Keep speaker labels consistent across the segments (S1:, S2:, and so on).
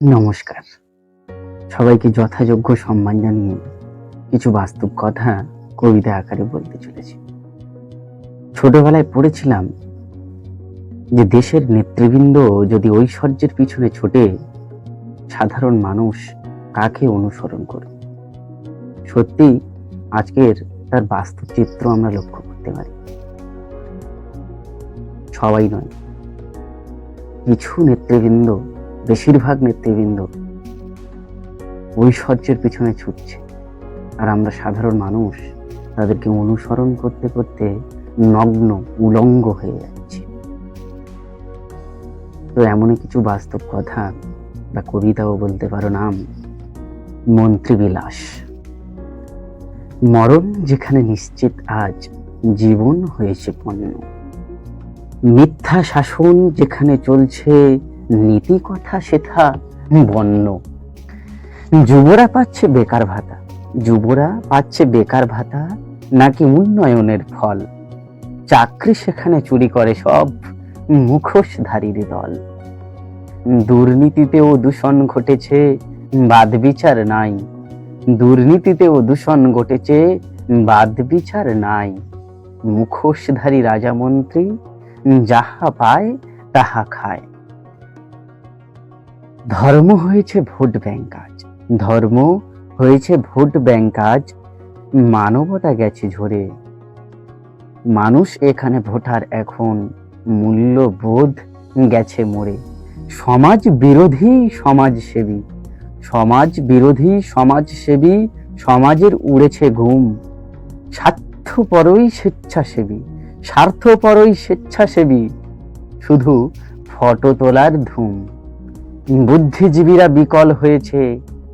S1: নমস্কার। সবাইকে যথাযোগ্য সম্মান জানিয়ে কিছু বাস্তব কথা কবিতা আকারে বলতে চলেছি। ছোটবেলায় পড়েছিলাম যে দেশের নেতৃবৃন্দ যদি ঐশ্বর্যের পিছনে ছুটে, সাধারণ মানুষ কাকে অনুসরণ করবে? সত্যি আজকের তার বাস্তব চিত্র আমরা লক্ষ্য করতে পারি। সবাই নয়, কিছু নেতৃবৃন্দ, বেশিরভাগ নেতৃবৃন্দ ঐশ্বর্যের পিছনে ছুটছে, আর আমরা সাধারণ মানুষ তাদেরকে অনুসরণ করতে করতে নগ্ন উলঙ্গ হয়ে যাচ্ছি। তো এমনই কিছু বাস্তব কথা বা কবিতাও বলতে পারো নাম মন্ত্রীবিলাস। মরণ যেখানে নিশ্চিত, আজ জীবন হয়েছে পণ্য। মিথ্যা শাসন যেখানে চলছে, নীতি কথা সেথা বন্য। যুবরা পাচ্ছে বেকার ভাতা, নাকি উন্নয়নের ফল? চাকরি সেখানে চুরি করে সব মুখোশধারীর দল। দুর্নীতিতেও দূষণ ঘটেছে, বাদ বিচার নাই। মুখোশধারী রাজা মন্ত্রী যাহা পায় তাহা খায়। ধর্ম হয়েছে ভোট ব্যাংক আজ, মানবতা গেছে ঝরে। মানুষ এখানে ভোটার, এখন মূল্যবোধ গেছে মরে। সমাজ বিরোধী সমাজের উড়েছে ঘুম। স্বার্থপরই স্বেচ্ছাসেবী, শুধু ফটো তোলার ধুম। বুদ্ধিজীবীরা বিকল হয়েছে,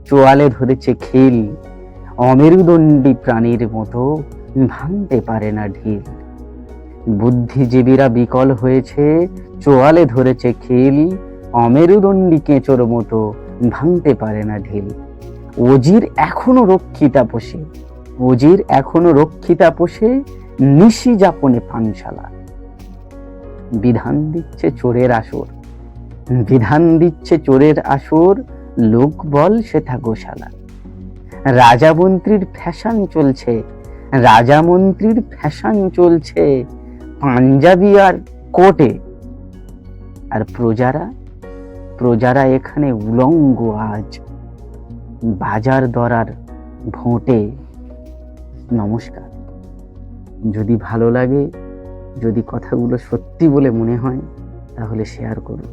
S1: চোয়ালে ধরেছে খিল। অমেরুদণ্ডী প্রাণীর মতো ভাঙতে পারে না ঢিল। বুদ্ধিজীবীরা বিকল হয়েছে, চোয়ালে ধরেছে খিল। অমেরুদণ্ডী কেঁচোর মতো ভাঙতে পারে না ঢিল। অজির এখনো রক্ষিতা পোষে, নিশি যাপনে পানশালা। বিধান দিচ্ছে চোরের আসর, লোক বল সেথা গোশালা। রাজা মন্ত্রীর ফ্যাশন চলছে পাঞ্জাবি আর কোটে। আর প্রজারা এখানে উলঙ্গ আজ, বাজার দরার ভোটে। নমস্কার। যদি ভালো লাগে, যদি কথাগুলো সত্যি বলে মনে হয়, তাহলে শেয়ার করুন।